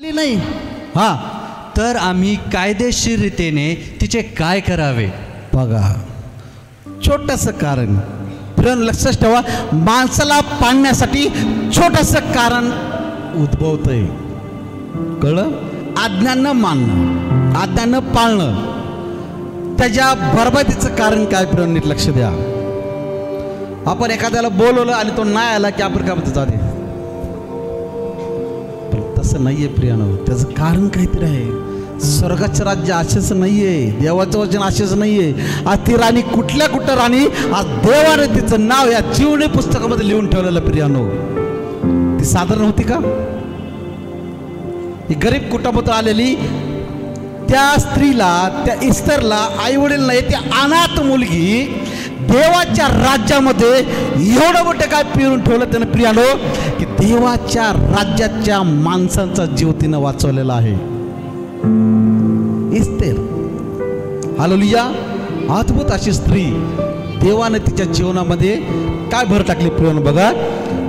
नाही हां, तर आम्ही कायदेशीर रीतीने तिचे काय करावे? बघा छोटंसं कारण, प्रियानो लक्षात ठेवा, माणसाला पाळण्यासाठी छोटंसं कारण उद्भवतंय. कळलं? आज्ञांना मानणं, आज्ञांना पाळणं, त्याच्या बरबादीचं कारण काय? प्रियानो नीट लक्ष द्या. आपण एखाद्याला बोलवलं आणि तो नाही आला की आपण काय म्हणतो, जाऊ दे. पण तसं नाहीये प्रियानो, त्याचं कारण काहीतरी आहे. स्वर्गाचं राज्य असेच नाहीये, देवाचं वचन असेच नाहीये. आज ती राणी कुठं राणी, आज देवाने तिचं नाव या जीवनी पुस्तकामध्ये लिहून ठेवलेलं. प्रियानो, ती साधारण होती का? ही गरीब कुटुंबातून आलेली त्या स्त्रीला, त्या इस्तेरला आई वडील नाही, ती अनाथ मुलगी देवाच्या राज्यामध्ये एवढं मोठं काय पिरून ठेवलं त्यानं प्रियानो, की देवाच्या राज्याच्या माणसांचा जीव तिनं वाचवलेला आहे. इस्तेर, हालेलुया, अद्भुत अशी स्त्री. देवाने तिच्या जीवनामध्ये काय भर टाकली प्रियानो बघा,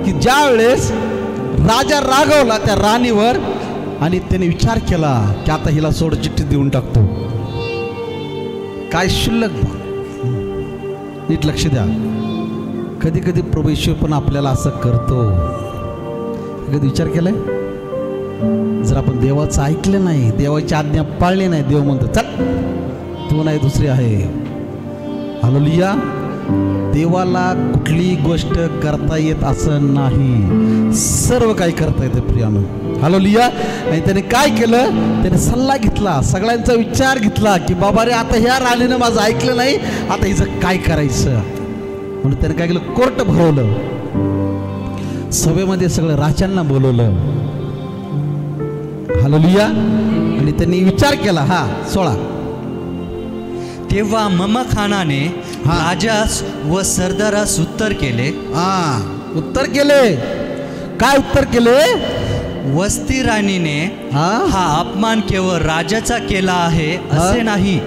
की ज्या वेळेस राजा रागवला त्या राणीवर आणि त्याने विचार केला की आता हिला सोड, चिठ्ठी देऊन टाकतो. काय शुल्लक, नीट लक्ष द्या. कधी कधी प्रभू येशू पण आपल्याला असं करतो. कधी विचार केलाय? जर आपण देवाचं ऐकलं नाही, देवाची आज्ञा पाळली नाही, देव म्हणतो चल तू नाही दुसरी आहे. हालेलुया. देवाला कुठली गोष्ट करता येत असं नाही, सर्व काही करता येतं प्रियानो. हालेलुया. आणि त्याने काय केलं? त्याने सल्ला घेतला, सगळ्यांचा विचार घेतला की बाबा रे, आता ह्या राणीनं माझं ऐकलं नाही, आता हिचं काय करायचं. म्हणून त्याने काय केलं? कोर्ट भरवलं, सभेमध्ये सगळं राजांना बोलवलं. हालेलुया. आणि त्यांनी विचार केला. हा 16. तेव्हा ममखानाने राजास व सरदारास उत्तर केले. उत्तर केले. काय उत्तर केले? वस्ती राणीने हा अपमान केवळ राजाचा केला आहे असे नाही,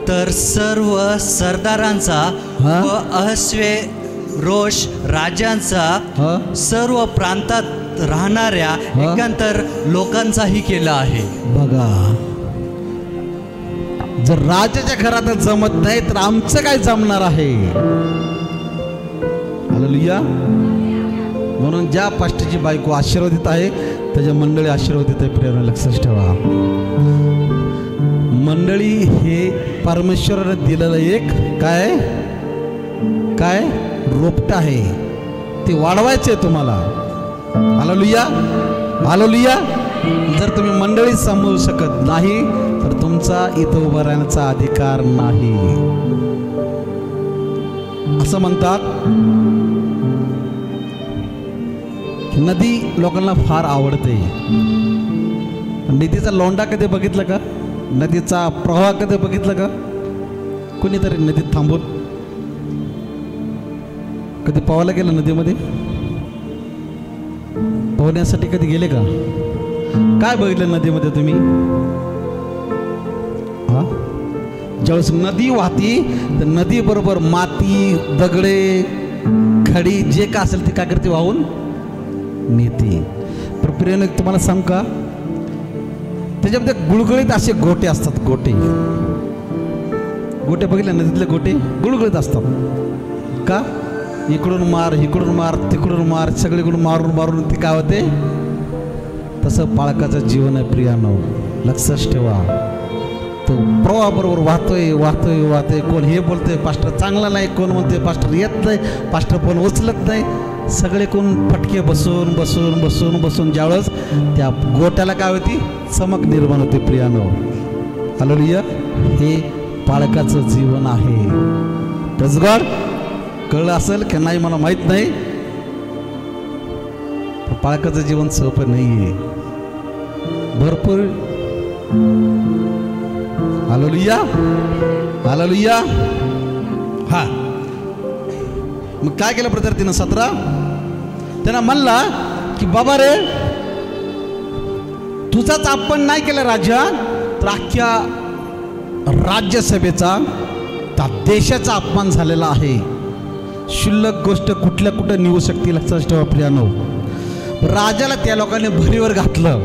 तर सर्व सरदारांचा व अहश्वेरोष राजांचा, सर्व प्रांतात राहणाऱ्या एकांतर लोकांचाही केला आहे. बघा, जर राजाच्या घरात जमत नाही तर आमचं काय जमणार आहे. हालेलुया. म्हणून ज्या पास्टरची बायको आशीर्वादित आहे त्याच्या मंडळी आशीर्वादित आहे. प्रियानो लक्षात ठेवा, मंडळी हे परमेश्वराने दिलेलं एक काय काय रोपट आहे, ते वाढवायचे तुम्हाला. हालेलुया. हालेलुया. जर तुम्ही मंडळी सांभाळू शकत नाही तर तुमचा इथं उभं राहण्याचा अधिकार नाही. असं म्हणतात नदी लोकांना फार आवडते. नदीचा लोंढा कधी बघितलं का? नदीचा प्रवाह कधी बघितलं का? कोणीतरी नदीत थांबून कधी पोहायला गेलं? नदीमध्ये पोहण्यासाठी कधी गेले का? काय बघितलं नदीमध्ये तुम्ही? ज्यावेळेस नदी वाहती तर नदी बरोबर माती, दगडे, खडी जे का असेल ते काय करते? वाहून नेते. पण प्रियानो तुम्हाला सांग का, त्याच्यामध्ये गुळगुळीत असे गोटे असतात. गोटे गोटे बघितले नदीतले गोटे गुळगुळीत असतात का? इकडून मार, इकडून मार, तिकडून मार, सगळीकडून मारून मारून ते काय होते? तसं बाळकाचं जीवन आहे प्रियानो. लक्षात ठेवा, तो प्रवाहाबरोबर वाहतोय वाहतोय वाहतोय. कोण हे बोलतोय पास्टर चांगला नाही, कोण म्हणतोय पास्टर येत नाही, पास्टर पण उचलत नाही. सगळे कोण फटके बसून बसून बसून बसून ज्यावेळेस त्या गोट्याला काय होती? चमक निर्माण होते प्रियानो. हालेलुया. हे बाळकाचं जीवन आहे. Praise God. कळलं असेल की नाही मला माहीत नाही. बाळकाचं जीवन सोपं नाहीये, भरपूर. हालेलुया. हालेलुया. हा, मग काय केलं ब्रदर तिनं? 17 त्यांना म्हणला की बाबा रे, तुझाच आपण नाही केलं राजा, तर अख्ख्या राज्यसभेचा, त्या देशाचा अपमान झालेला आहे. शुल्लक गोष्ट कुठल्या कुठं निघू शकते. लक्षात ठेवा प्रियानो. राजाला त्या लोकांनी भरीवर घातलं.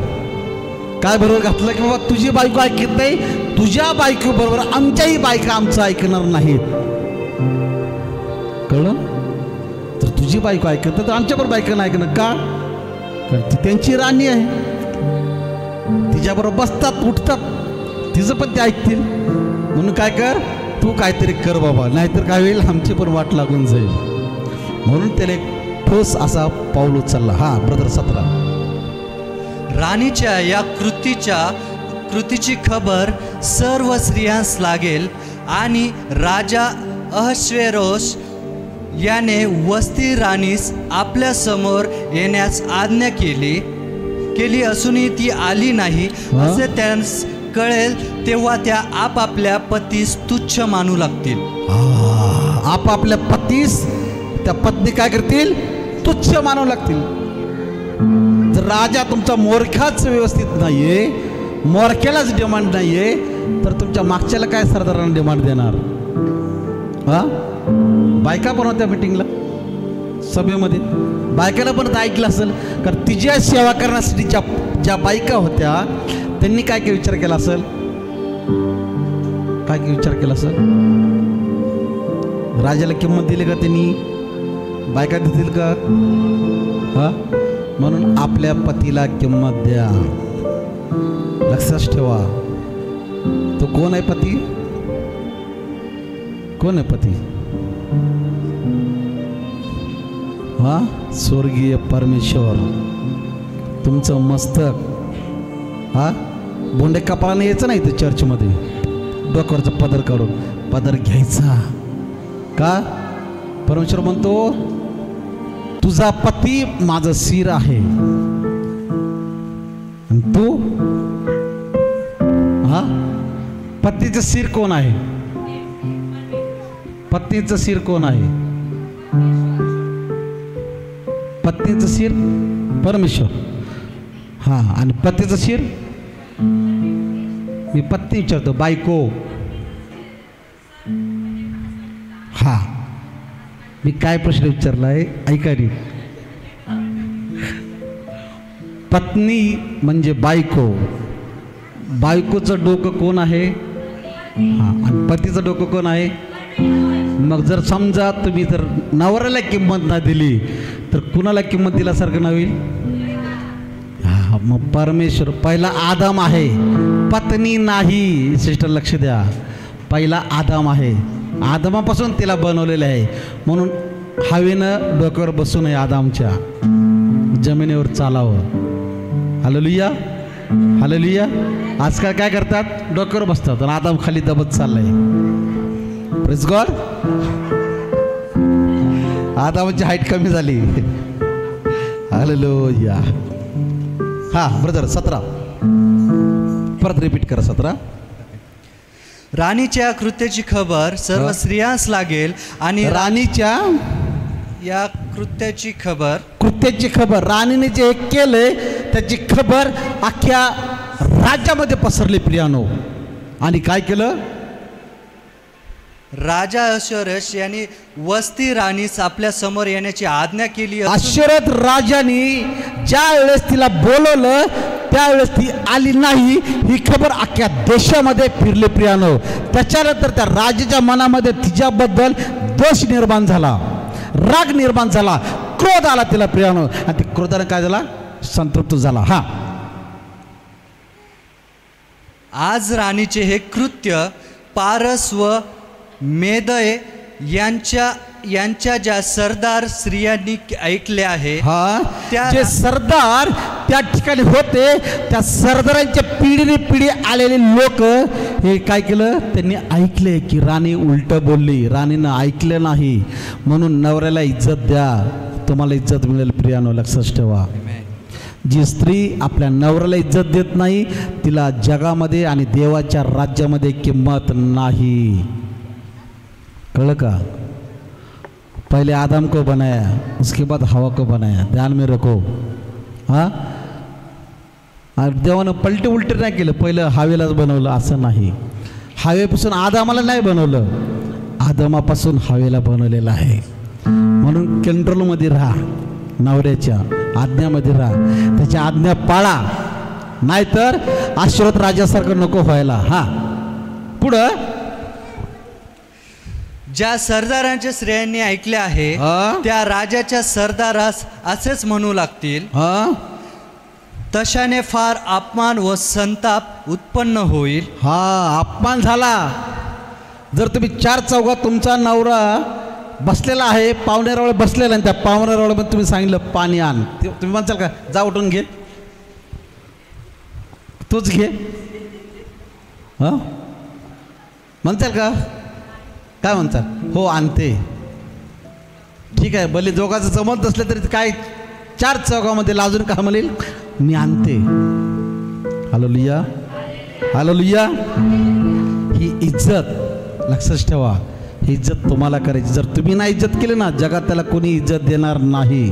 काय बरोबर घातलं की बाबा तुझी बायको ऐकत नाही, तुझ्या बायको बरोबर आमच्याही बायका आमचं ऐकणार नाहीत. कळलं? तर तुझी बायको ऐकत तर आमच्याबरोबर बायका नाही ऐकणार का? कारण ती त्यांची राणी आहे, तिच्याबरोबर बसतात उठतात, तिचं पण ते ऐकतील. म्हणून काय कर, तू काहीतरी कर बाबा, नाहीतर काय होईल आमची पण वाट लागून जाईल. म्हणून त्याने ठोस असा पाऊल उचलला. हा ब्रदर 17. राणीच्या या कृतीची खबर सर्व स्त्रियांस लागेल आणि राजा अहश्वेरोश याने वस्ती राणीस आपल्या समोर येण्यास आज्ञा केली असूनही ती आली नाही असे त्यांस कळेल, तेव्हा त्या आपापल्या पतीस तुच्छ मानू लागतील. आपापल्या पतीस त्या पत्नी काय करतील? तुच्छ मानू लागतील. जर राजा तुमचा मोरखाच व्यवस्थित नाहीये, मोरख्यालाच डिमांड नाहीये, तर तुमच्या मागच्याला काय सरदारांना डिमांड देणार? हा, बायका पण होत्या मीटिंगला, सभेमध्ये बायकाला पण ऐकलं असेल. कारण तिच्या सेवा करण्यासाठी ज्या बायका होत्या त्यांनी काय काय विचार केला असेल? काय काय विचार केला असेल? राजाला किंमत दिली का त्यांनी? बायका देतील का? हा, म्हणून आपल्या पतीला किंमत द्या. लक्षात ठेवा. तो कोण आहे पती? कोण आहे पती? हा, स्वर्गीय परमेश्वर. तुमचं मस्तक हा बोंडे कपाळाने यायचं नाही तर चर्चमध्ये, डोक्यावरचा पदर काढून पदर घ्यायचा. का? परमेश्वर म्हणतो तुझा पती माझं शिर आहे. आणि तू हा, पत्नीचं शिर कोण आहे? पत्नीचं शिर कोण आहे? पत्नीचं शिर परमेश्वर. हा, आणि पतीचं शिर? मी पत्नी विचारतो, बायको. हा, मी काय प्रश्न विचारला आहे ऐका रे. पत्नी म्हणजे बायको. बायकोचं डोकं कोण आहे? हा, आणि पतीचं डोकं कोण आहे? मग जर समजा तुम्ही जर नवऱ्याला किंमत नाही दिली तर कुणाला किंमत दिल्यासारखं नाही होईल? हा, मग परमेश्वर पहिला आदम आहे, पत्नी नाही. सिस्टर लक्ष द्या, पहिला आदम आहे, आदमापासून तिला बनवलेलं आहे. म्हणून हवेनं डोक्यावर बसू नये, आदामच्या जमिनीवर चालावं. Hallelujah, hallelujah. आजकाल काय करतात? डोक्यावर बसतात आणि आदाम खाली दबत चाललाय. Praise God. आदामाची हाईट कमी झाली. हालेलुया. हा ब्रदर 17 परत रिपीट करा. 17. राणीच्या कृत्याची खबर सर्व स्त्रियांस लागेल आणि राणीच्या या कृत्याची खबर राणीने जे केलंय त्याची खबर अख्ख्या राज्यामध्ये पसरली प्रियानो. आणि काय केलं? राजा अश्वेरोश यांनी वस्ती राणीस आपल्या समोर येण्याची आज्ञा केली. अश्वेरोश राजाने ज्या वेळेस तिला बोलवलं त्यावेळेस ती आली नाही, ही खबर अख्ख्या देशामध्ये फिरली प्रियानो. त्याच्यानंतर त्या राजाच्या मनामध्ये तिच्याबद्दल दोष निर्माण झाला, राग निर्माण झाला, क्रोध आला तिला प्रियानो. आणि ते क्रोधाने काय झाला? संतप्त झाला. हा, आज राणीचे हे कृत्य पारस व मेदय यांच्या ज्या सरदार स्त्रियांनी ऐकले आहे, जे सरदार त्या ठिकाणी होते, त्या सरदारांच्या पिढीने पिढी आलेले लोक हे काय केलं? त्यांनी ऐकले की राणी उलट बोलली. राणीनं ऐकलं नाही. म्हणून नवऱ्याला इज्जत द्या, तुम्हाला इज्जत मिळेल प्रियानो. लक्षात ठेवा, जी स्त्री आपल्या नवऱ्याला इज्जत देत नाही तिला जगामध्ये आणि देवाच्या राज्यामध्ये किंमत नाही. कळलं का? पहले आदम को बनाया, उसके बाद हवा को बनाया. ध्यान में रखो. हाँ, देवानं पलटे उलटे नाही केलं, पहिलं हवेलाच बनवलं असं नाही. हवेपासून आदमाला नाही बनवलं, आदमापासून हवेला बनवलेलं आहे. म्हणून कंट्रोलमध्ये राहा नवऱ्याच्या आज्ञामध्ये राहा, त्याच्या आज्ञा पाळा, नाहीतर आशीर्वाद राजासारखं नको व्हायला. हा पुढं, ज्या सरदारांच्या स्त्रियांनी ऐकले आहे हा? त्या राजाच्या सरदारास असेच म्हणू लागतील. हा तशाने फार अपमान व संताप उत्पन्न होईल. हा अपमान झाला. जर तुम्ही चार चौघात तुमचा नवरा बसलेला आहे, पाहुण्यारावळे बसलेला आहे, त्या पाहुण्यारावळ्यामध्ये तुम्ही सांगितलं पाणी आण, तुम्ही म्हणताल का जा उठून घे, तूच घे? हां म्हणताल का? काय म्हणताल? हो आणते. ठीक आहे, भले दोघांचं जमत असलं तरी काय चार चौघामध्ये लाजून का म्हणेल मी आणते. Hallelujah, hallelujah. ही इज्जत लक्षात ठेवा, ही इज्जत तुम्हाला करायची. जर तुम्ही नाही इज्जत केली ना, जगात त्याला कोणी इज्जत देणार नाही.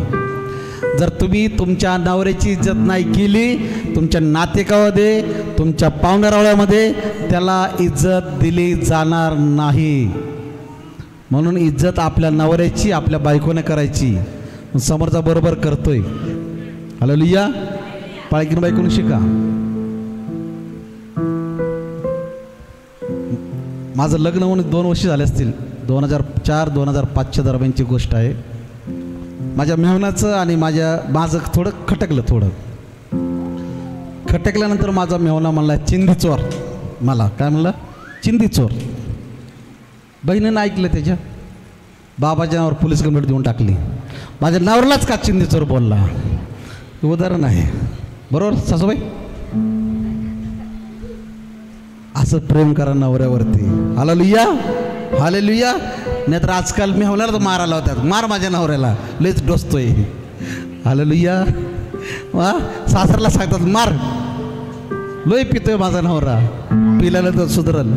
जर तुम्ही तुमच्या नवऱ्याची इज्जत नाही केली, तुमच्या नातेकामध्ये, तुमच्या पाहुण्यारावळ्यामध्ये त्याला इज्जत दिली जाणार नाही. म्हणून इज्जत आपल्या नवऱ्याची, आपल्या बायकोने करायची. समोरचा बरोबर करतोय. हालेलुया. पाळकीन बायकोने शिका. माझं लग्न होऊन 2 वर्ष झाले असतील, 2004-2005च्या दरम्यानची गोष्ट आहे. माझ्या मेहनाचं आणि माझं थोडं खटकल्यानंतर माझा मेहना म्हणला चिंदी चोर. मला काय म्हणला? चिंदी चोर. बहिणीनं ऐकलं, त्याच्या बाबाच्या नावावर पोलीस कंप्लेंट देऊन टाकली. माझ्या नवऱ्यालाच का चिंदी चोर बोलला? उदाहरण आहे, बरोबर सासूबाई? असं प्रेम करा नवऱ्यावरती. Hallelujah, hallelujah. नाहीतर आजकाल मी होणार तर मारायला होत्यात, मार माझ्या नवऱ्याला, लयच डोसतोय. हालेलुया. वा सासऱ्याला सांगतात मार, लोय पितोय माझा नवरा, पिल्याला तर सुधरल.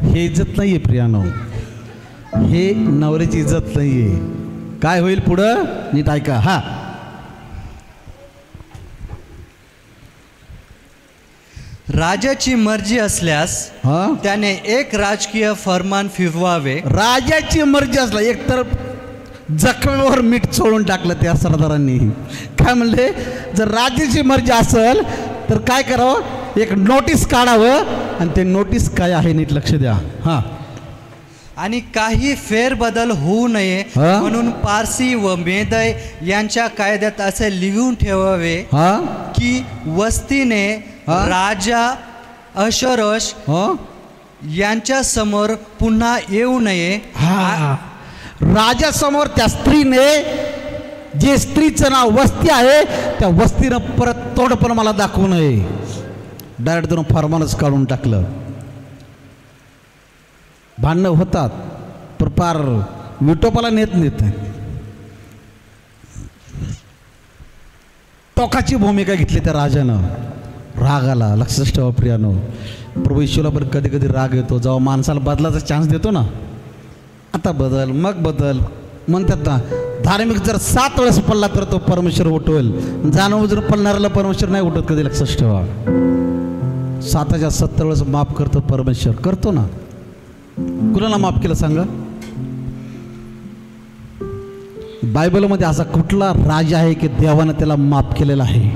हे इज्जत नाही आहे प्रियानो, हे नवऱ्याची इज्जत नाही आहे. काय होईल पुढं नीट ऐका. हा, राजाची मर्जी असल्यास हा, त्याने एक राजकीय फरमान फिरवावे. राजाची मर्जी असला, एकतर जखमेवर मीठ चोळून टाकलं त्या सरदारांनी. काय म्हणले? जर राजाची मर्जी असेल तर काय करावं? एक नोटीस काढावं, आणि ते नोटीस काय आहे नीट लक्ष द्या. हां, आणि काही फेरबदल होऊ नये हा? म्हणून पारसी व मेदय यांच्या कायद्यात असे लिहून ठेवावे हां, की वस्तीने हा? राजा अशरोष हां, यांच्या समोर पुन्हा येऊ नये. हा. राजासमोर त्या स्त्रीने, जे स्त्रीचं नाव वस्ती आहे, त्या वस्तीनं परत तोड पण मला दाखवू नये. डायरेक्ट दोन फरमानच काढून टाकलं. भांडणं होतात, पण फार विटोपाला नेत टोकाची भूमिका घेतली त्या राजानं. राग आला. लक्षात ठेवा प्रियानो, प्रभू येशूला पण कधी कधी राग येतो. जेव्हा माणसाला बदलाचा चान्स देतो ना, आता बदल मग बदल म्हणतात ना. धार्मिक जर 7 वेळेस पडला तर तो परमेश्वर उठवेल, जाणून जर पडणाऱ्याला परमेश्वर नाही उठत कधी. लक्षात ठेवा, 7च्या 70 वेळेस माफ करतो परमेश्वर. करतो ना. कुणाला माफ केलं सांगा? बायबलमध्ये असा कुठला राजा आहे की देवानं त्याला माफ केलेला आहे?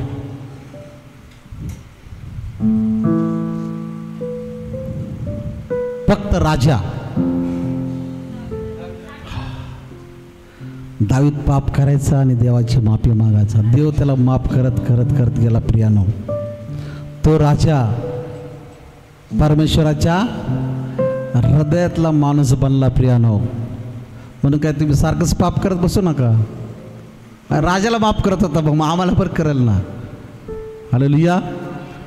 फक्त राजा दावीद पाप करायचा आणि देवाची माफी मागायचा. देव त्याला माफ करत करत करत गेला. प्रियानो, तो राजा परमेश्वराच्या हृदयातला माणूस बनला. प्रियानो, म्हणून काय तुम्ही सारखंच पाप करत बसू नका. राजाला माफ करत होता, मग आम्हाला पण करेल ना. हालेलुया.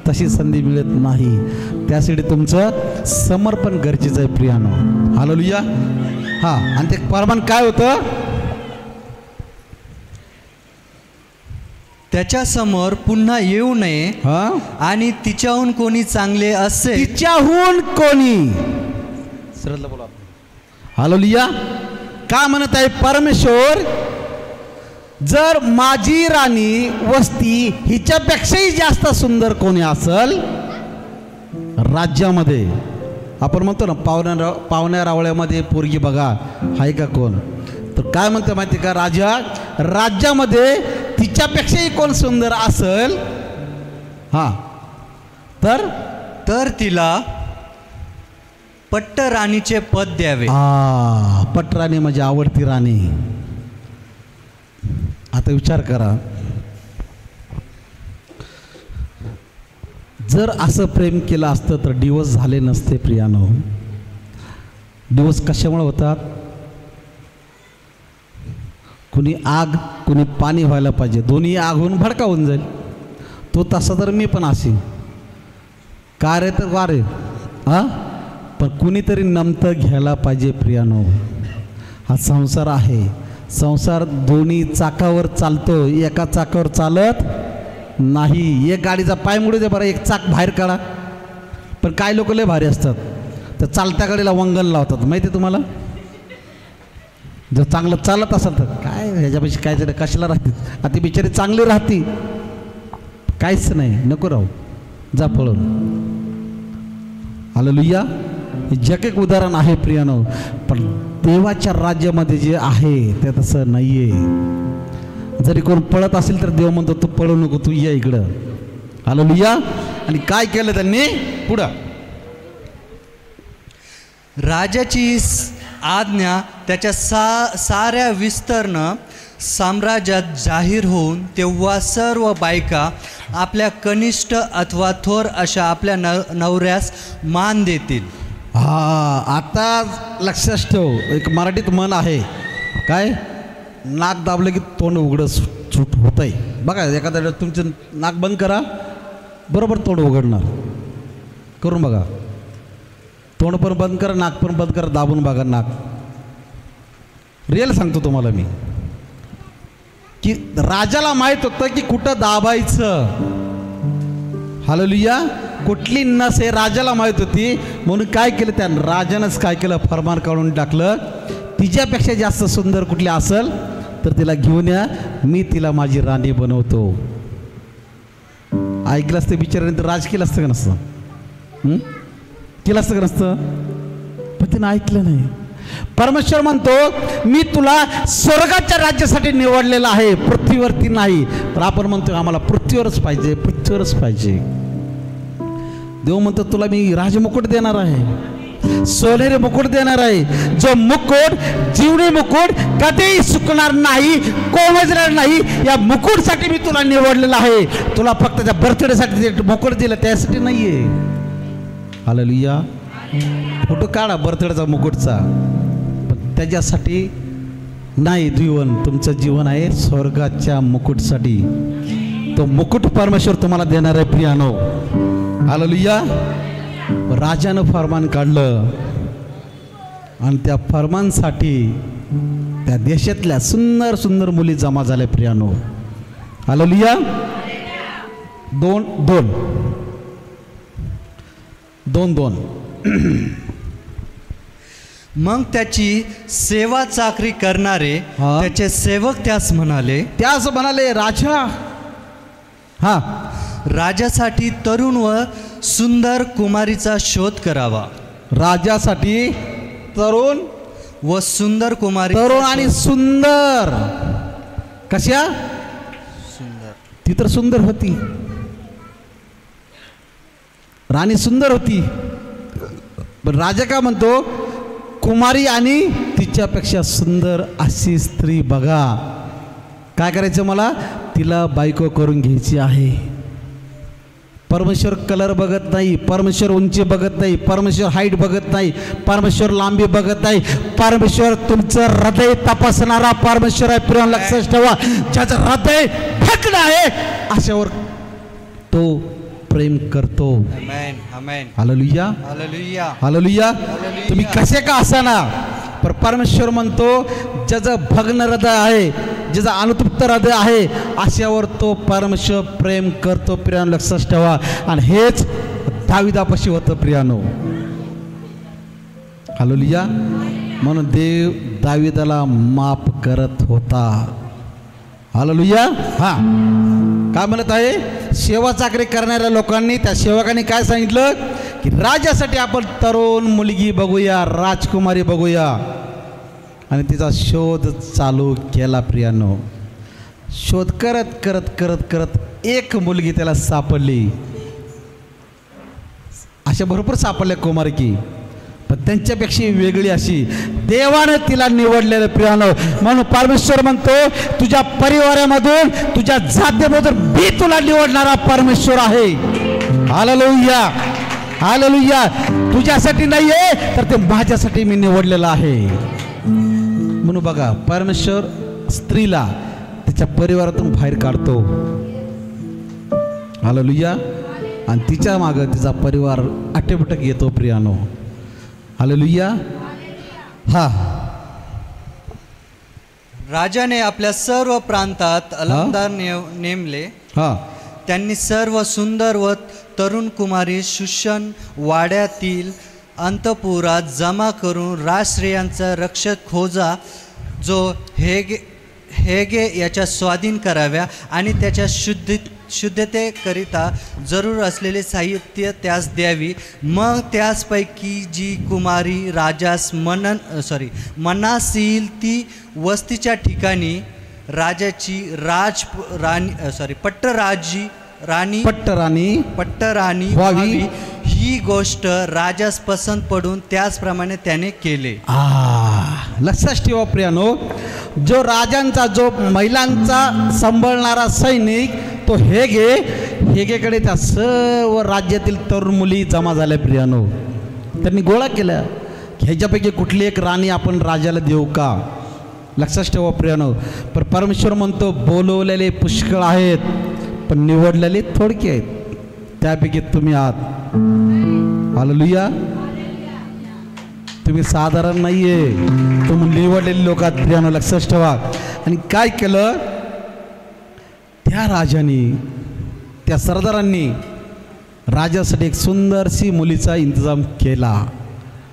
तशी संधी मिळत नाही. त्यासाठी तुमचं समर्पण गरजेचं आहे प्रियानो. हालेलुया. हा, आणि ते फरमान काय होतं? त्याच्या समोर पुन्हा येऊ नये. हा, आणि तिच्याहून कोणी चांगले असेल, तिच्याहून कोणी. सरळ बोला. हालेलुया. का म्हणत आहे परमेश्वर? जर माझी राणी वस्ती हिच्यापेक्षाही जास्त सुंदर कोणी असेल राज्यामध्ये, आपण म्हणतो ना पाहुण्या रावळ्यामध्ये पोरगी बघा, आहे का कोण? तर काय म्हणतं माहिती का? राज्यामध्ये तिच्यापेक्षाही कोण सुंदर असेल हां तर तिला पट्टराणीचे पद द्यावे. पटराणी म्हणजे आवडती राणी. आता विचार करा, जर असं प्रेम केलं असतं तर डिवोर्स झाले नसते प्रियानो. डिवोर्स कशामुळे होतात? कुणी आग कुणी पाणी व्हायला पाहिजे, दोन्ही आग होऊन भडका होऊन जाईल. तो तसा तर मी पण असेल, का रे तर वारे हां, पण कुणीतरी नमतं घ्यायला पाहिजे प्रियानो. हा संसार आहे, संसार दोन्ही चाकावर चालतो, एका चाकावर चालत नाही. एक गाडीचा पाय मोडू दे बरं, एक चाक बाहेर काढा. पण काय लोक लय भारी असतात, तर चालत्या गाडीला वंगण लावतात माहिती आहे तुम्हाला. जर चांगलं चालत असेल तर काय ह्याच्यापेक्षा काय तरी कशाला राहते. आता ती बिचारी चांगली राहते, काहीच नाही, नको राहू, जा पळून. हालेलुया. हे जग एक उदाहरण आहे प्रियानो. पण देवाच्या राज्यामध्ये जे आहे ते तसं नाही आहे. जरी कोण पळत असेल तर देव म्हणतो तू पळू नको, तू ये इकडं. हालेलुया. आणि काय केलं त्यांनी पुढं? राजाची आज्ञा त्याच्या साऱ्या विस्तीर्ण साम्राज्यात जाहीर होऊन तेव्हा सर्व बायका आपल्या कनिष्ठ अथवा थोर अशा आपल्या नवऱ्यास मान देतील. आता लक्षात ठेव, एक मराठीत म्हण आहे काय, नाक दाबलं की तोंड उघडं सुट होत आहे. बघा एखाद्या वेळेस तुमचं नाक बंद करा, बरोबर तोंड उघडणार. करून बघा, तोंड पण बंद करा, नाक पण बंद करा, दाबून बघा नाक. रिअल सांगतो तुम्हाला मी, की राजाला माहीत होतं की कुठं दाबायचं. हालेलुया. कुठली नस हे राजाला माहीत होती, म्हणून काय केलं त्या राजानंच काय केलं, फरमान काढून टाकलं. तिच्यापेक्षा जास्त सुंदर कुठली असेल तर तिला घेऊन या, मी तिला माझी राणी बनवतो. ऐकलं असतं बिचाराने तर राज केलं असतं का नसतं? केलं असतं का नसतं? पण तिनं ऐकलं नाही. परमेश्वर म्हणतो मी तुला स्वर्गाच्या राज्यासाठी निवडलेलं आहे, पृथ्वीवरती नाही. तर आपण म्हणतो आम्हाला पृथ्वीवरच पाहिजे, पृथ्वीवरच पाहिजे. देव म्हणतो तुला मी राजमुकुट देणार आहे, सोनेरी मुकुट देणार आहे, जो मुकुट जीवनी मुकुट कधीही सुकणार नाही, कोमजणार नाही. या मुकुटसाठी मी तुला निवडलेलं आहे. तुला फक्त त्या बर्थडेसाठी ते मुकुट दिलं त्यासाठी नाही आहे. हालेलुया. फोटो काढा बर्थडेचा मुकुटचा, पण त्याच्यासाठी नाही. जीवन तुमचं जीवन आहे स्वर्गाच्या मुकुटसाठी. तो मुकुट परमेश्वर तुम्हाला देणार आहे प्रियानो. हालेलुया. राजानं फरमान काढलं आणि त्या फरमानसाठी त्या देशातल्या सुंदर सुंदर मुली जमा झाल्या प्रियानो. हालेलुया. दोन दोन दोन दोन मग त्याची सेवा चाकरी करणारे त्याचे सेवक त्यास म्हणाले राजा, हा, राजासाठी तरुण व सुंदर कुमारीचा शोध करावा. राजासाठी तरुण व सुंदर कुमारी. तरुण आणि सुंदर कशा? सुंदर. ती तर सुंदर होती, राणी सुंदर होती. पण राजा का म्हणतो कुमारी आणि तिच्यापेक्षा सुंदर अशी स्त्री बघा. काय करायचं मला? तिला बायको करून घ्यायची आहे. परमेश्वर कलर बघत नाही, परमेश्वर उंची बघत नाही, परमेश्वर हाईट बघत नाही, परमेश्वर लांबी बघत नाही. परमेश्वर तुमचं हृदय तपासणारा परमेश्वर आहे. प्रिय लक्षात ठेवा, ज्याचं हृदय ढकलं आहे अशावर तो प्रेम करतो. हालेलुया. हालेलुया. हालेलुया. तुम्ही कसे का असाना, पर परमेश्वर म्हणतो ज्याचं भग्न हृदय आहे, ज्याचं अनुतप्त हृदय आहे अशावर तो परमेश्वर प्रेम करतो. प्रियानो लक्षात ठेवा. आणि हेच दाविदापाशी होतं प्रियानो. हालेलुया. म्हणून देव दाविदाला माफ करत होता. हालेलुया. हा, काय म्हणत आहे? सेवा चाकरी करणाऱ्या लोकांनी, त्या सेवकांनी काय सांगितलं की राजासाठी आपण तरुण मुलगी बघूया, राजकुमारी बघूया. आणि तिचा शोध चालू केला प्रियानो. शोध करत करत करत करत एक मुलगी त्याला सापडली. अशा भरपूर सापडल्या कुमारकी, पण त्यांच्यापेक्षा वेगळी अशी देवानं तिला निवडलेलं प्रियानो. म्हणून परमेश्वर म्हणतो तुझ्या परिवारामधून, तुझ्या जातीमधून मी तुला निवडणारा परमेश्वर आहे. Hallelujah, hallelujah. तुझ्यासाठी नाही आहे तर ते माझ्यासाठी मी निवडलेलं आहे. म्हणून बघा, परमेश्वर स्त्रीला तिच्या परिवारातून बाहेर काढतो. हालेलुया. आणि तिच्या मागं तिचा परिवार आटेपटक येतो प्रियानो. हालेलुया. हा, राजाने आपल्या सर्व प्रांतात अलमदार नेमले. हा, त्यांनी सर्व सुंदर व तरुण कुमारी शुशन वाड्यातील अंतपुरात जमा करून राजश्रेयांचा रक्षक खोजा जो हेगे याच्या स्वाधीन कराव्या आणि त्याच्या शुद्धतेकरिता जरूर असलेले साहित्य त्यास द्यावी. मग त्याचपैकी जी कुमारी राजास मनास येईल ती वस्तीच्या ठिकाणी राजाची पट्टराणी व्हावी ही गोष्ट राजास पसंत पडून त्याचप्रमाणे त्याने केले. लक्षात ठेवा प्रियानो, जो राजांचा, जो महिलांचा सांभाळणारा सैनिक तो हेगेकडे त्या सर्व राज्यातील तरुण मुली जमा झाल्या प्रियानो. त्यांनी गोळा केल्या, ह्याच्यापैकी कुठली एक राणी आपण राजाला देऊ का. लक्षात ठेवा प्रियानो, पण परमेश्वर म्हणतो बोलवलेले पुष्कळ आहेत पण निवडलेले थोडके आहेत, त्यापैकी तुम्ही आहात. हालेलुया. तुम्ही साधारण नाहीये, तुम्ही निवडलेले लोक आहात प्रियानो. लक्षात ठेवा. आणि काय केलं त्या राजाने, त्या सरदारांनी राजासाठी एक सुंदरशी मुलीचा इंतजाम केला.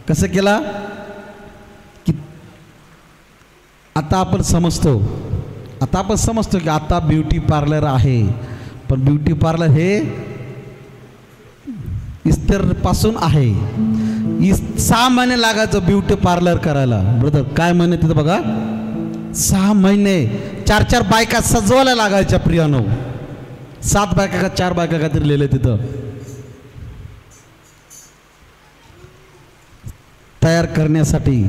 कसं केला की आता आपण समजतो की आता ब्युटी पार्लर आहे, पण ब्युटी पार्लर हे इस्तेरपासून आहे. 6 महिने लागायचं ब्युटी पार्लर करायला. ब्रदर काय महिने तिथं बघा, 6 महिने 4 बायका सजवायला लागायच्या प्रियानो. 7 बायका का 4 बायका का तरी लिहिले तिथं तयार करण्यासाठी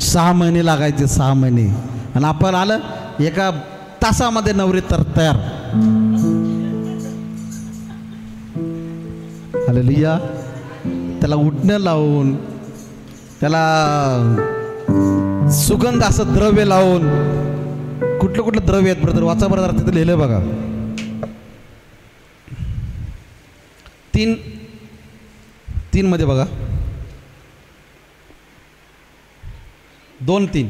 6 महिने लागायचे. 6 महिने. आणि आपण आलं एका तासामध्ये नवरी तर तयार. हालेलुया. त्याला उठणं लावून, त्याला सुगंध असं द्रव्य लावून, कुठलं द्रव्य आहेत ब्रदर वाचा बरं, तिथं लिहिलं बघा. 3 मध्ये बघा, 2-3.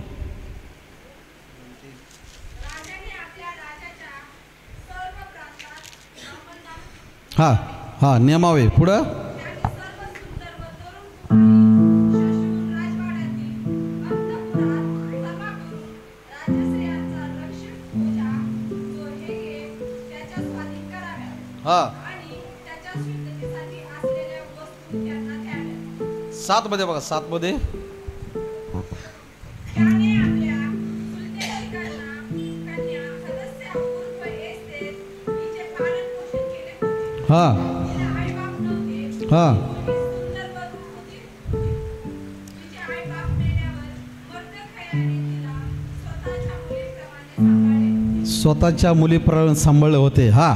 हा हा, नियमावे पुढं. हा, 7 मध्ये बघा, 7 मध्ये. हा हा, स्वतःच्या मुलीप्रमाणे सांभाळले होते. हा,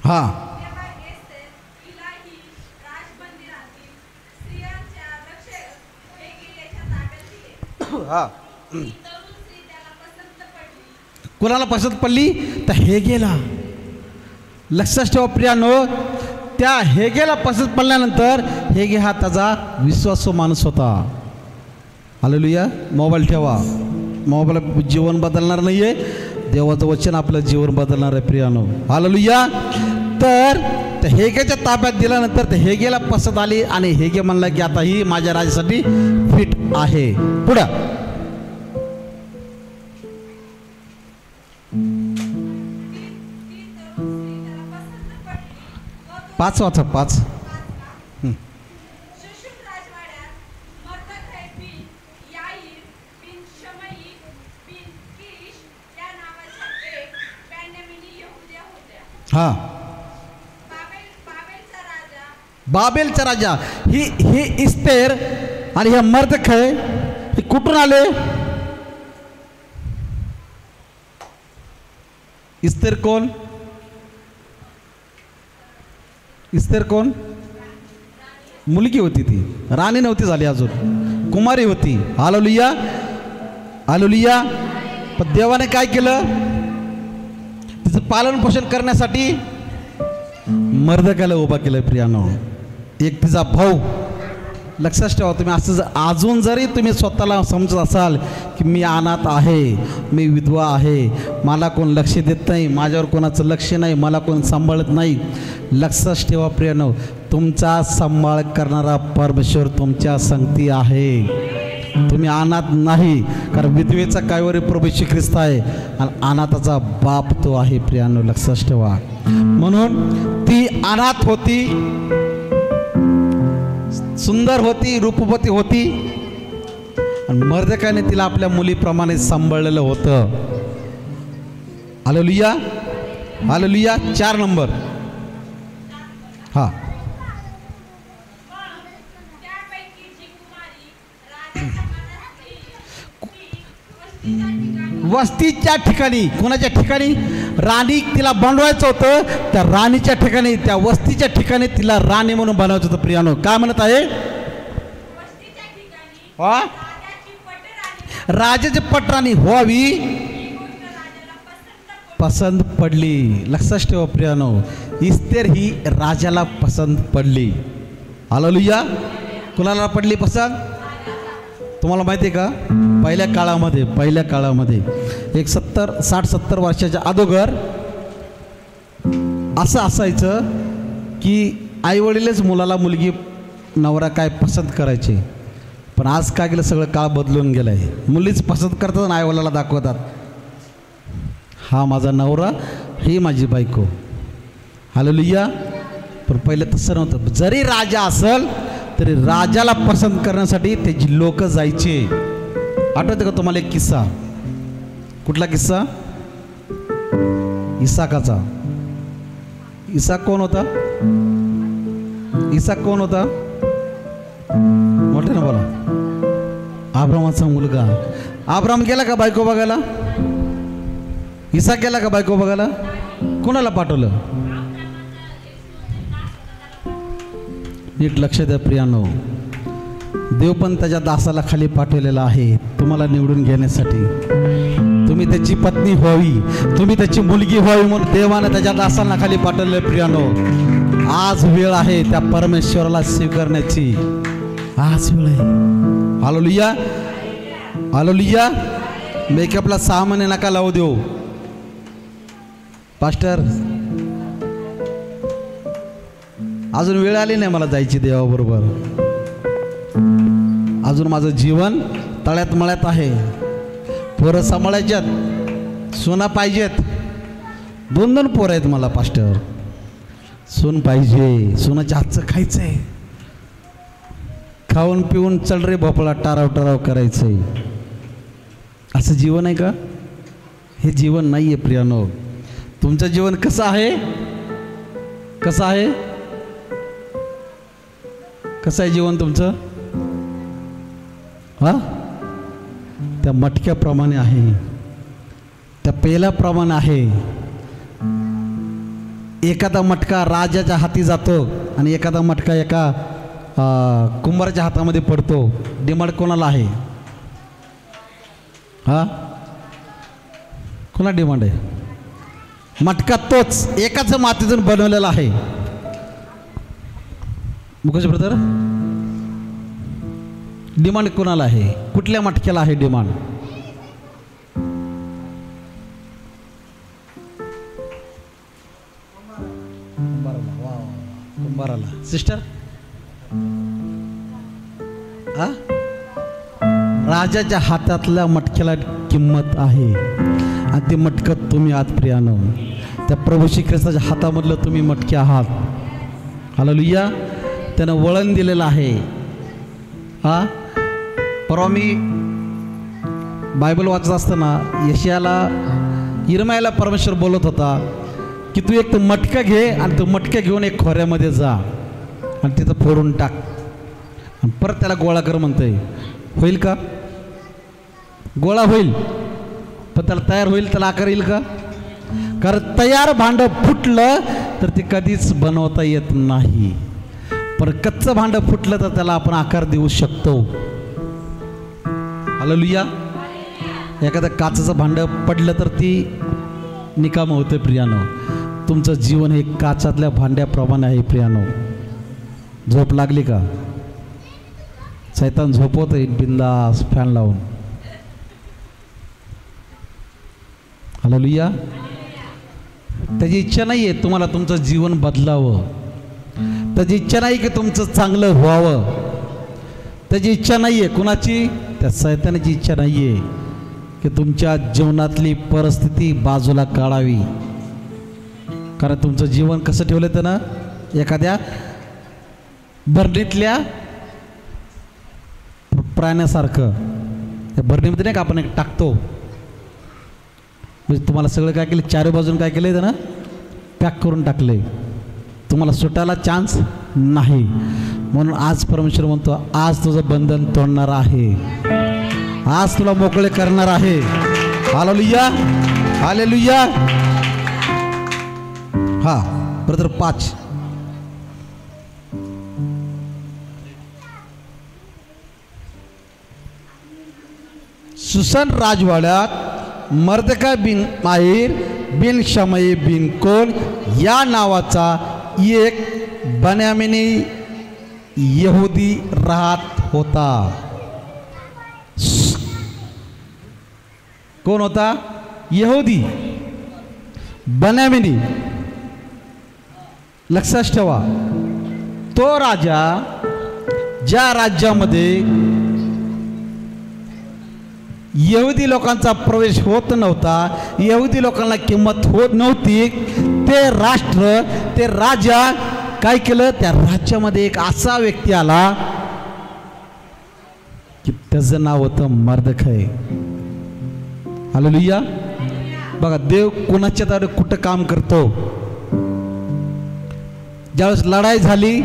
हा, हा. कोणाला पसंत पडली तर हेगेला. लक्षात ठेवा प्रियानो, त्या हेगेला पसंत पडल्यानंतर हेगे हा त्याचा विश्वासू माणूस होता. हालेलुया. मोबाईल ठेवा, मोबाईल जीवन बदलणार नाहीये, देवाचं वचन आपलं जीवन बदलणार आहे प्रियानो. हालेलुया. तर हेगेच्या ताब्यात दिल्यानंतर हेगेला पसंत आली आणि हेगे म्हणला की आता ही माझ्या राजासाठी फिट आहे. पुढं 5 वाचा, 5. हां, बाबेलचा राजा. ही इस्तेर आणि हे मर्दखय हे कुठून आले? इस्तेर कोण? इस्तेर कोण? मुलगी होती, ती राणी नव्हती झाली अजून, कुमारी होती. Hallelujah, hallelujah. पण देवाने काय केलं? तिचं पालन पोषण करण्यासाठी मर्दकाला उभा केलं. प्रियानो, एक तिचा भाऊ. लक्षात ठेवा, तुम्ही असं अजून जरी तुम्ही स्वतःला समजत असाल की मी अनाथ आहे, मी विधवा आहे, मला कोण लक्ष देत नाही, माझ्यावर कोणाचं लक्ष नाही, मला कोण सांभाळत नाही, लक्षात ठेवा प्रियानो, तुमचा सांभाळ करणारा परमेश्वर तुमच्या संगती आहे. तुम्ही अनाथ नाही, कारण विधवेचा कायवरी प्रभू येशू ख्रिस्त आहे आणि अनाथाचा बाप तो आहे. प्रियानो, लक्षात ठेवा. म्हणून ती अनाथ होती, सुंदर होती, रूपवती होती आणि मर्दकाने तिला आपल्या मुलीप्रमाणे सांभाळलेलं होतं. Hallelujah, hallelujah. 4 नंबर. हां, वस्तीच्या ठिकाणी. कोणाच्या ठिकाणी? राणी तिला बनवायचं होतं, त्या राणीच्या ठिकाणी, त्या वस्तीच्या ठिकाणी तिला राणी म्हणून बनवायचं होतं. प्रियानो, काय म्हणत आहे? राजाची पटराणी व्हावी पसंत पडली. लक्षात ठेवा प्रियानो, इस्तेर ही राजाला पसंत पडली. हालेलुया. कुणाला पडली पसंत? तुम्हाला माहिती आहे का? पहिल्या काळामध्ये एक 60-70 वर्षाच्या अगोदर असं असायचं की आईवडीलच मुलाला मुलगी नवरा काय पसंत करायचे. पण आज काय केलं, सगळं काळ बदलून गेलं आहे. मुलीच पसंत करतात आणि आईवडिलाला दाखवतात, हा माझा नवरा, ही माझी बायको. हालेलुया. पण पहिलं तसं नव्हतं. जरी राजा असेल तरी राजाला पसंत करण्यासाठी त्याची लोक जायचे. आठवते का तुम्हाला एक किस्सा? कुठला किस्सा? इसाकाचा. इसाक कोण होता? इसाक कोण होता? मोठे ना बोला. अब्रामाचा मुलगा. अब्राम गेला का बायको बघायला? इसाक गेला का बायको बघायला? कोणाला पाठवलं? नीट लक्ष द्या प्रियानो, देव पण त्याच्या दासाला खाली पाठवलेला आहे तुम्हाला निवडून घेण्यासाठी. तुम्ही त्याची पत्नी व्हावी, तुम्ही त्याची मुलगी व्हावी म्हणून देवाने त्याच्या दासाला खाली पाठवले. प्रियानो, आज वेळ आहे त्या परमेश्वराला स्वीकारण्याची. आज वेळ आहे. Hallelujah, hallelujah. मेकअपला 6 महिने नका लावू देऊ. पास्टर, अजून वेळ आली नाही मला जायची देवाबरोबर. अजून माझं जीवन तळ्यात मळ्यात आहे. पोरं सांभाळायच्यात, सोना पाहिजेत. 2 पोरं आहेत मला पास्टर. सून पाहिजे, सोनाच्या हातचं खायचंय, खाऊन पिऊन चल रे भोपळा टाराव टाराव करायचंय. असं जीवन आहे का? हे जीवन नाही आहे प्रियानो. तुमचं जीवन कसं आहे? कसं आहे? कसं आहे जीवन तुमचं? हा, त्या मटक्याप्रमाणे आहे, त्या पेल्याप्रमाणे आहे. एखादा मटका राजाच्या हाती जातो आणि एखादा मटका एका कुंभाराच्या हातामध्ये पडतो. डिमांड कोणाला आहे? हा, कोणा डिमांड आहे? मटका तोच, एकाच मातीतून बनवलेला आहे. मुकेश ब्रदर, डिमांड कोणाला आहे? कुठल्या मटक्याला आहे डिमांड? कुंभाराला. सिस्टर, राजाच्या हातातल्या मटक्याला किंमत आहे आणि ते मटकं तुम्ही आहात प्रियानो. त्या प्रभू श्री ख्रिस्ताच्या हातामधलं तुम्ही मटके आहात. हालेलुया. त्यानं वळण दिलेलं आहे. हा, परवा मी बायबल वाचत असताना यशायाला, इरमायाला परमेश्वर बोलत होता की तू एक तर मटका घे आणि तो मटका घेऊन एक खोऱ्यामध्ये जा आणि तिथं फोडून टाक आणि परत त्याला गोळा कर म्हणतंय. होईल का? गोळा होईल, पण त्याला तयार होईल, त्याला आकार येईल का? कारण तयार भांडं फुटलं तर ते कधीच बनवता येत नाही, पण कच्चं भांडं फुटलं तर त्याला आपण आकार देऊ शकतो. हालेलुया. एखादं काचेचं भांडं पडलं तर ती निकाम होते प्रियानो. तुमचं जीवन हे काचातल्या भांड्याप्रमाणे आहे प्रियानो. झोप लागली का? सैतान झोपवत आहे बिंदास फॅन लावून. हालेलुया. त्याची इच्छा नाही आहे तुम्हाला तुमचं जीवन बदलावं, त्याची इच्छा नाही की तुमचं चांगलं व्हावं, त्याची इच्छा नाही आहे. कुणाची? त्या सैतानाची इच्छा नाही आहे की तुमच्या जीवनातली परिस्थिती बाजूला काढावी. कारण तुमचं जीवन कसं ठेवलं त्यानं? एखाद्या भरणीतल्या प्राण्यासारखं. त्या भरणीमध्ये नाही का आपण एक टाकतो, म्हणजे तुम्हाला सगळं काय केलं, चारी बाजून काय केलं त्यानं? पॅक करून टाकले. तुम्हाला सुटायला चान्स नाही. म्हणून आज परमेश्वर म्हणतो, आज तुझं बंधन तोडणार आहे, आज तुला मोकळे करणार आहे. Hallelujah, hallelujah. हा ब्रदर 5. सुसन राजवाड्यात मर्दका बिन माहीर बिन शमई बिन कोल या नावाचा एक बन्यामिनी यहुदी राहत होता. कोण होता? यहुदी, बन्यामिनी. लक्षात ठेवा, तो राजा ज्या राज्यामध्ये यहुदी लोकांचा प्रवेश होत नव्हता, यहुदी लोकांना किंमत होत नव्हती, ते राष्ट्र, ते राजा काय केलं? त्या राज्यामध्ये एक असा व्यक्ती आला की त्याचं नाव होतं मर्दखय. हालेलुया. बघा, देव कोणाच्या दारी कुठं काम करतो. ज्यावेळेस लढाई झाली,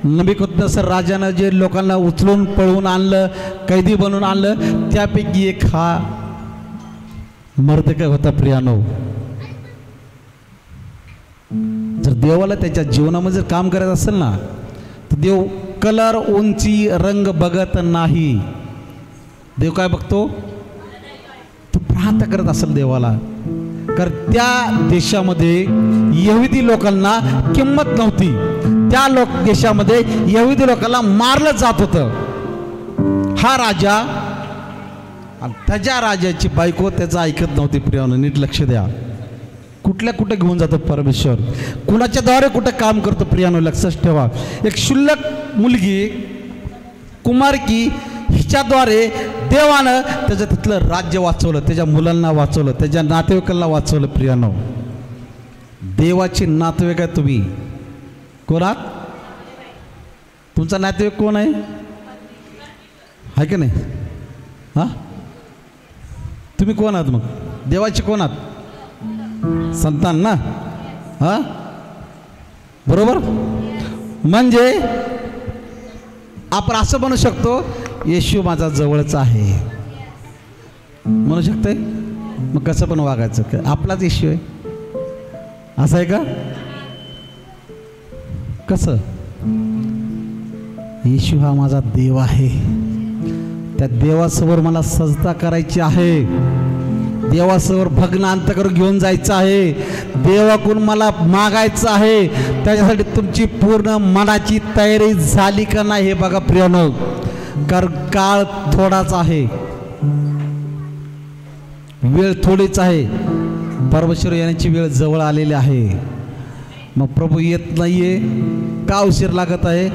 नबूकदनेस्सर राजानं जे लोकांना उचलून पळवून आणलं, कैदी बनवून आणलं, त्यापैकी एक हा मर्दकय होता प्रियानो. जर देवाला त्याच्या जीवनामध्ये जर काम करायचं असेल ना, तर देव कलर, उंची, रंग बघत नाही. देव काय बघतो? तो प्रार्थना करत असेल देवाला. कारण त्या देशामध्ये यहुदी लोकांना किंमत नव्हती. त्या देशामध्ये यहुदी लोकांना मारलं जात होतं. हा राजा आणि त्याच्या राजाची बायको त्याचं ऐकत नव्हती. प्रियानो, नीट लक्ष द्या. कुठल्या कुठं घेऊन जातो परमेश्वर, कुणाच्या द्वारे कुठं काम करतो प्रियानो, लक्षात ठेवा. एक क्षुल्लक मुलगी, कुमारकी, हिच्याद्वारे देवानं त्याचं तिथलं राज्य वाचवलं, त्याच्या मुलांना वाचवलं, त्याच्या नातेवाईकांना वाचवलं. प्रियानो, देवाचे नातेवाईक आहे तुम्ही. कोण आहात? तुमचा नातेवाईक कोण आहे? आहे की नाही? हां, तुम्ही कोण आहात? मग देवाचे कोण आहात? संतान ना. हां, बरोबर. म्हणजे आपण असं म्हणू शकतो, येशू माझा जवळचा आहे, म्हणू शकते. मग कसं पण वागायचं? काय आपलाच येशू आहे असं आहे का? कसं? येशू हा माझा देव आहे. त्या देवासमोर मला सजदा करायची आहे, देवासमोर भग्न अंतकर घेऊन जायचं आहे, देवाकडून मला मागायचं आहे. त्याच्यासाठी तुमची पूर्ण मनाची तयारी झाली का नाही हे बघा प्रियानो. कारण काळ थोडाच आहे, वेळ थोडीच आहे. परमेश्वर येण्याची वेळ जवळ आलेली आहे. मग प्रभू येत नाहीये का? उशीर लागत आहे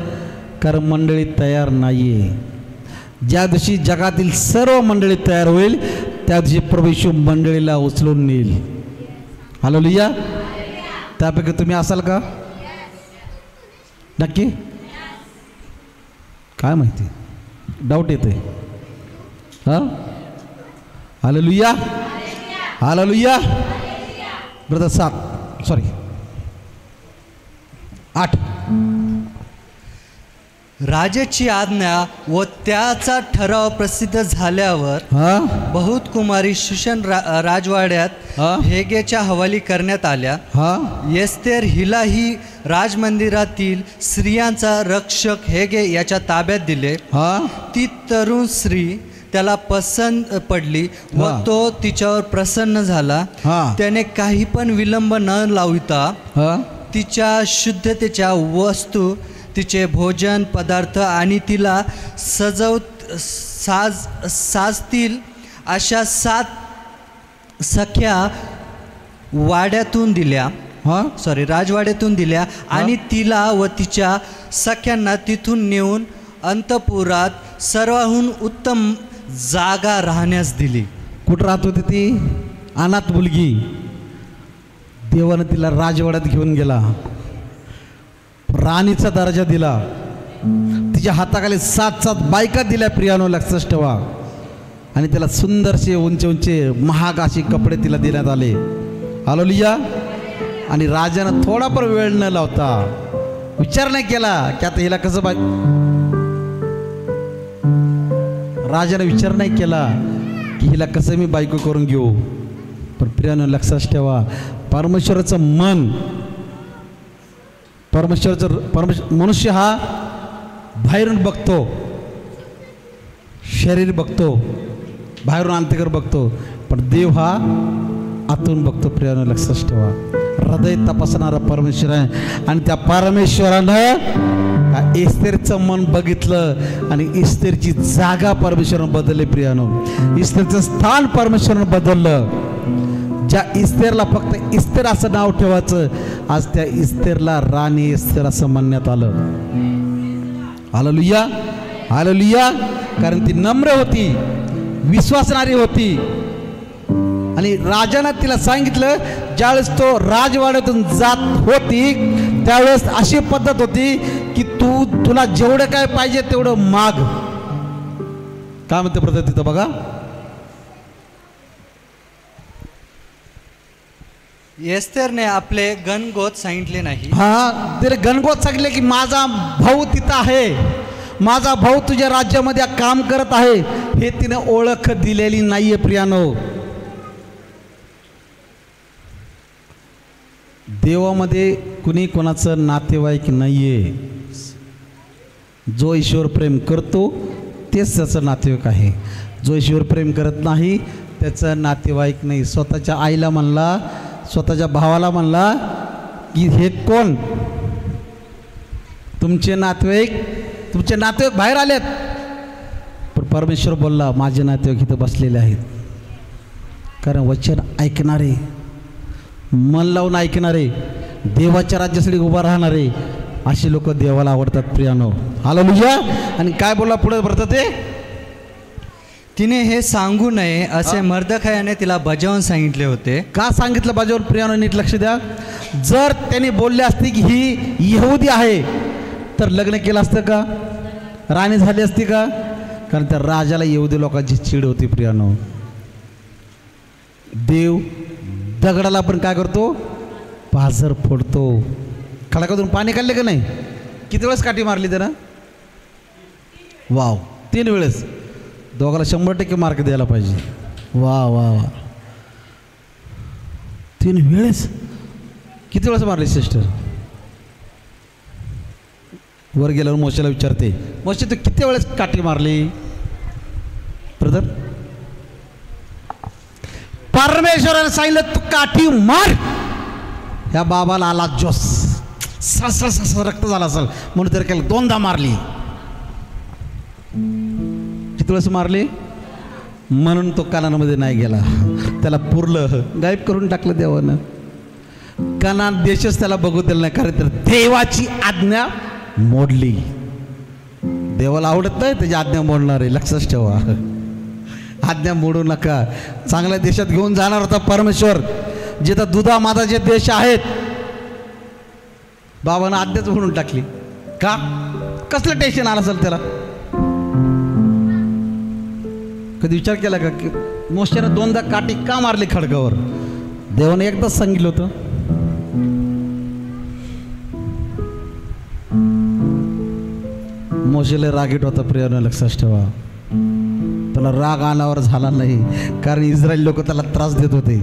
कारण मंडळी तयार नाहीये. ज्या दिवशी जगातील सर्व मंडळी तयार होईल त्या दिवशी प्रभू येशू मंडळीला उचलून नेईल. हालेलुया. त्यापैकी तुम्ही असाल का? नक्की? काय माहिती, डाऊट येते. हां, हालेलुया, हालेलुया. Brother 7 sorry 8. राजाची आज्ञा व त्याचा ठराव प्रसिद्ध झाल्यावर हा बहुत कुमारी शुशन राजवाड्यात हा हेगेच्या हवाली करण्यात आल्या. हा एस्तेर हिलाही राजमंदिरातील स्त्रियांचा रक्षक हेगे याच्या ताब्यात दिले. हा ती तरुण स्त्री त्याला पसंत पडली व हा. तो तिच्यावर प्रसन्न झाला. हा त्याने काही पण विलंब न लावता हा तिच्या शुद्धतेच्या वस्तू, तिचे भोजन पदार्थ आणि तिला साजतील अशा 7 सख्या वाड्यातून दिल्या. हा राजवाड्यातून दिल्या आणि तिला व तिच्या सख्यांना तिथून नेऊन अंतपुरात सर्वाहून उत्तम जागा राहण्यास दिली. कुठं राहत होती ती? अनाथ मुलगी. देवानं तिला राजवाड्यात घेऊन गेला, राणीचा दर्जा दिला, तिच्या हाताखाली 7 बायका दिल्या. प्रियानो लक्षात ठेवा. आणि त्याला सुंदरसे उंचे उंचे महाग असे कपडे तिला देण्यात आले. हालेलुया. आणि राजानं थोडा पण वेळ न लावता, विचार नाही केला की आता हिला कसं राजाने विचार नाही केला की हिला कसं मी बायको करून घेऊ. पण प्रियानं लक्षात ठेवा, परमेश्वराचं मन, मनुष्य हा बाहेरून बघतो, शरीर बघतो, बाहेरून अंतकर बघतो, पण देव हा आतून बघतो. प्रियानं लक्षात ठेवा, हृदय तपासणारा परमेश्वर आहे. आणि त्या परमेश्वरानं एस्तेरचं मन बघितलं आणि एस्तेरची जागा परमेश्वरानं बदलली. प्रियानं एस्तेरचं स्थान परमेश्वरानं बदललं. ज्या इस्तेरला फक्त इस्तेर असं नाव ठेवायचं, आज त्या इस्तेरला राणी इस्तेर असं म्हणण्यात आलं. Hallelujah, hallelujah. कारण ती नम्र होती, विश्वासणारी होती. आणि राजानं तिला सांगितलं, ज्यावेळेस तो राजवाड्यातून जात होती त्यावेळेस अशी पद्धत होती की तुला जेवढं काय पाहिजे तेवढं माग. काय म्हणते पद्धत तिथं बघा. एस्तेरने आपले गणगोत सांगितले नाही. हा, तिने गणगोत सांगितले की माझा भाऊ तिथं आहे, माझा भाऊ तुझ्या राज्यामध्ये काम करत आहे, हे तिने ओळख दिलेली नाहीये. प्रियानो, देवामध्ये कुणी कोणाचं नातेवाईक नाहीये. जो ईश्वर प्रेम करतो तेच त्याचं नातेवाईक आहे. जो ईश्वर प्रेम करत नाही त्याचं नातेवाईक नाही. स्वतःच्या आईला म्हणला, स्वतःच्या भावाला म्हणला की हे कोण? तुमचे नातेवाईक, तुमचे नातेवाईक बाहेर आलेत. पण परमेश्वर बोलला, माझे नातेवाईक इथं बसलेले आहेत. कारण वचन ऐकणारे, मन लावून ऐकणारे, देवाच्या राज्यासाठी उभा राहणारे, अशी लोक देवाला आवडतात. प्रियानो, हालेलुया. आणि काय बोलला पुढे भरतं ते, तिने हे सांगू नये असे मर्दखायाने तिला बजावून सांगितले होते. का सांगितलं बजावून? प्रियानो नीट लक्ष द्या. जर त्यांनी बोलले असते की ही यहुदी आहे तर लग्न केलं असतं का? राणी झाली असती का? कारण त्या राजाला यहुदी लोकांची चीड होती. प्रियानो, देव दगडाला पण काय करतो? पाझर फोडतो. खडकातून पाणी काढले का नाही? किती वेळेस काठी मारली त्यानं? वाव, 3 वेळेस. दोघाला 100% मार्क द्यायला पाहिजे. वा वा वा, 3 वेळेस. किती वेळेस मारली सिस्टर? वर गेल्यावर मोशेला विचारते, मोशे तू किती वेळेस काठी मारली? ब्रदर, परमेश्वराने सांगितलं तू काठी मार. ह्या बाबाला आला जोस, सळ रक्त झाला असेल म्हणून तरी केलं, 2दा मारली. किती वेळेस मारली? म्हणून तो कानामध्ये नाही गेला. त्याला पुरलं, गायब करून टाकलं देवानं. कानान देशच त्याला बघू दिलं नाही, कारण तर देवाची आज्ञा मोडली. देवाला आवडत नाही त्याची आज्ञा मोडणार आहे. लक्षात ठेवा, आज्ञा मोडू नका. चांगल्या देशात घेऊन जाणार होता परमेश्वर, जिथं दुधा माताचे देश आहेत. बाबानं आज्ञाच म्हणून टाकली. का? कसलं टेन्शन आलं असेल त्याला? कधी विचार केला का की मोशेनं 2दा काठी का मारली खडकावर? देवाने एकदाच सांगितलं होतं. मोशेला रागीट होता प्रियानं, लक्षात ठेवा. त्याला राग आल्यावर झाला नाही, कारण इस्रायल लोक त्याला त्रास देत होते.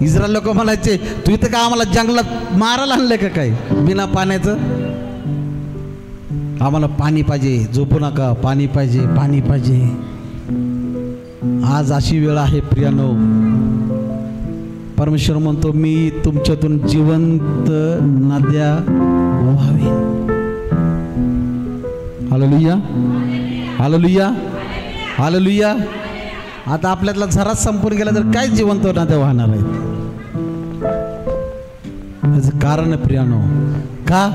इस्रायल लोक म्हणायचे, तू इथं का आम्हाला जंगलात मारायला आणले का काय बिना पाण्याचं? आम्हाला पाणी पाहिजे, झोपू नका, पाणी पाहिजे, पाणी पाहिजे. आज अशी वेळ आहे प्रियानो, परमेश्वर म्हणतो मी तुमच्यातून जिवंत नद्या वाहवीन. Hallelujah, hallelujah, hallelujah. आता आपल्यातला झराच संपून गेला तर काय जिवंत नद्या वाहणार आहेत? याचं कारण आहे प्रियानो, का?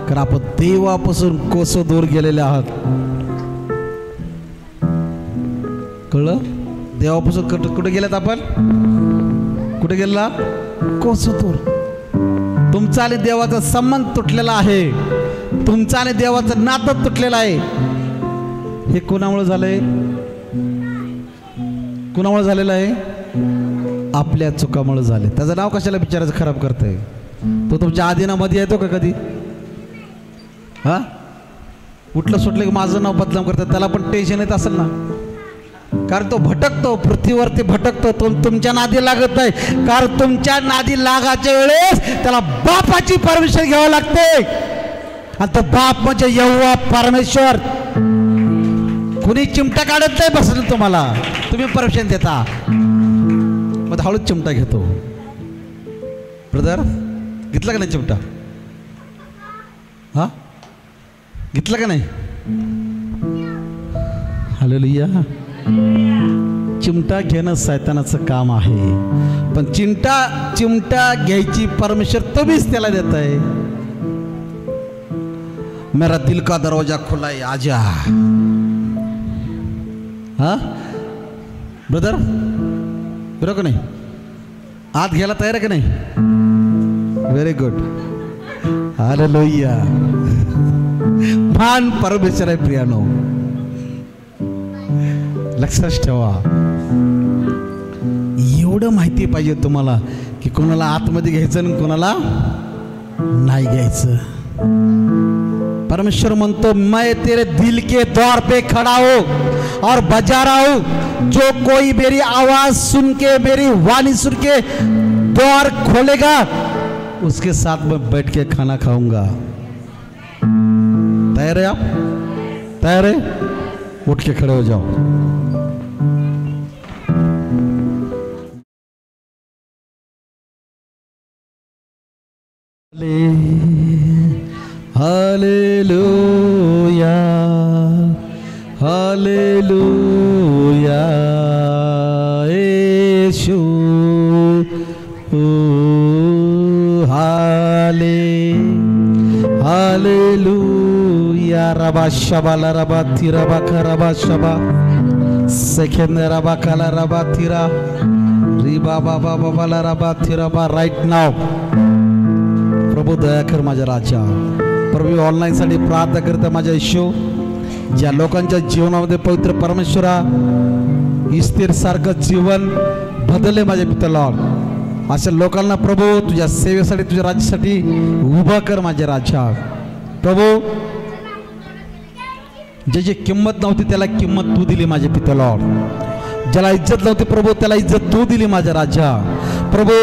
कारण आपण देवापासून कोस दूर गेलेले आहात. कळलं? देवापासून कुठे गेलात आपण? कुठे गेला? कोस दूर. तुमचा आणि देवाचा संबंध तुटलेला आहे, तुमचा आणि देवाचं नातं तुटलेलं आहे. हे कोणामुळे झालंय? कोणामुळे झालेलं आहे? आपल्या चुकामुळे झाले. त्याचं नाव कशाला बिचारायचं खराब करतंय? तो तुमच्या आधीनामध्ये येतो का कधी? हा, उठलं सुटलं की माझं नाव बदनाम करतात, त्याला पण टेन्शन येत असेल ना, कारण तो भटकतो, पृथ्वीवरती भटकतो. तो तुमच्या नादी लागत नाही, कारण तुमच्या नादी लागायच्या वेळेस त्याला बापाची परमिशन घ्यावं लागते. आणि तो बाप म्हणजे यहोवा परमेश्वर. कुणी चिमटा काढत नाही बसलं तुम्हाला, तुम्ही परमिशन देता, मग हळूच चिमटा घेतो. ब्रदर, घेतला का नाही चिमटा? हा, घेतला का नाही? हालेलुया. चिमटा घेणं सैतानाचं काम आहे, पण चिमटा घ्यायची परमेश्वर तुम्हीच त्याला देत आहे. मेरा दिल का दरवाजा खुला है, आजा. हा ब्रदर, बरोबर का नाही? आत घ्यायला तयार आहे का नाही? Very good, hallelujah. महान परमेश्वर आहे प्रियानो, लक्षात ठेवा. एवढं माहिती पाहिजे तुम्हाला की कोणाला आतमध्ये घ्यायचं आणि कोणाला नाही घ्यायचं. परमेश्वर म्हणतो, मैं तेरे दिल के द्वार पे खड़ा हूं और बजा रहा हूं. जो कोई मेरी आवाज सुन के, मेरी वाणी सुन के द्वार खोलेगा, उसके साथ में बैठ के खाना खाऊंगा. तैयार है आप? तैयार है? उठ के खड़े हो जाओ. Hallelujah, hallelujah. येशू, हालेलुया. रबा शबाला रबा तिरा बाका रबा शबा सेकेंड रबा काला रबा तिरा रिबा बाबा बाबाला रबा तिरा बा. राईट नाव प्रभू दया कर माझ्या राजा. प्रभू ऑनलाईनसाठी प्रार्थना करता माझ्या येशू, ज्या लोकांच्या जीवनामध्ये पवित्र परमेश्वरा इस्तिर सारखं जीवन बदलले माझ्या पित्याला, अशा लोकांना प्रभू तुझ्या सेवेसाठी, तुझ्या राज्यासाठी उभा कर माझ्या राजा. प्रभू ज्याची किंमत नव्हती त्याला किंमत तू दिली माझ्या पित्याला, ज्याला इज्जत नव्हती प्रभू त्याला इज्जत तू दिली माझ्या राजा. प्रभू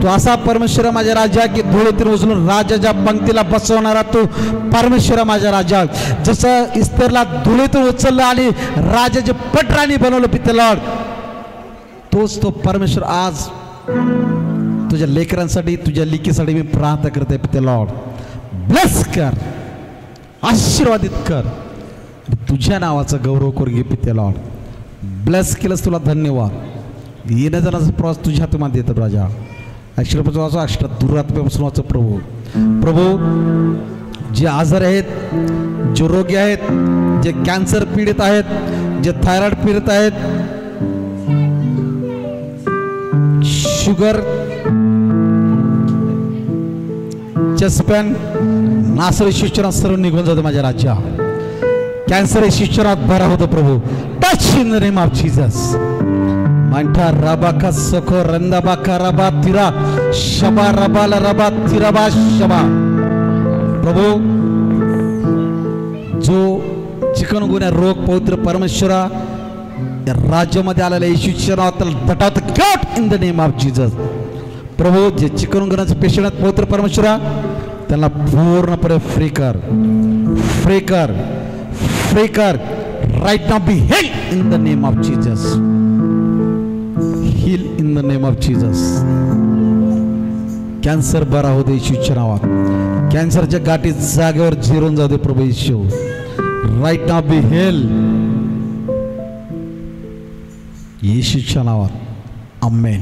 तू असा परमेश्वर माझ्या राजा की धुळीतून उचलून राजाच्या पंक्तीला बसवणारा तू परमेश्वर माझ्या राजा. जसं इस्तेरला धुळीतून उचललं आणि राजाचे पटराणी बनवलं पित्याला, तोच तो परमेश्वर आज तुझ्या लेकरांसाठी, तुझ्या लिकीसाठी मी प्रार्थना करते पित्याला. ब्लेस कर, आशीर्वादित कर, तुझ्या नावाचा गौरव करू घे पित्याला. ब्लेस केलंस तुला धन्यवाद. येण्या जाण्याचा प्रवास तुझ्या हातात देतो राजा. अक्षरपासून वाचो, अक्षर दुरात्म्यापासून वाचो प्रभू. प्रभू जे आजार आहेत, जे रोगी आहेत, जे कॅन्सर पीडित आहेत, जे थायरॉइड पीडित आहेत, शुगर, चेस्ट पेन, नासरी शिक्षणात सर्व निघून जातो माझ्या राजा. कॅन्सर शिक्षणात बरा होतो प्रभू. Touch in the name of Jesus. मांठा रबाका सखो रंदाबाका रबा तिरा शबा रबाला रबा तिराबा शबा. प्रभू जो चिकनगुन्या रोग पवित्र परमेश्वरा या राज्यामध्ये आलेल्या येशूच्या नावात त्याला दटावत गट in the name of Jesus. प्रभू जे चिकनगुन्याचे पेशंट आहेत पवित्र परमेश्वरा त्यांना पूर्णपणे फ्री कर, फ्री कर, फ्री कर. Right now be heal in the name of Jesus. Heal in the name of Jesus. Cancer बरा होऊ दे येशूच्या नावात. कॅन्सरच्या गाठी जागेवर जिरून जाऊ दे प्रभू येशू. राईट नाउ बी हील येशूच्या नावात. आमेन.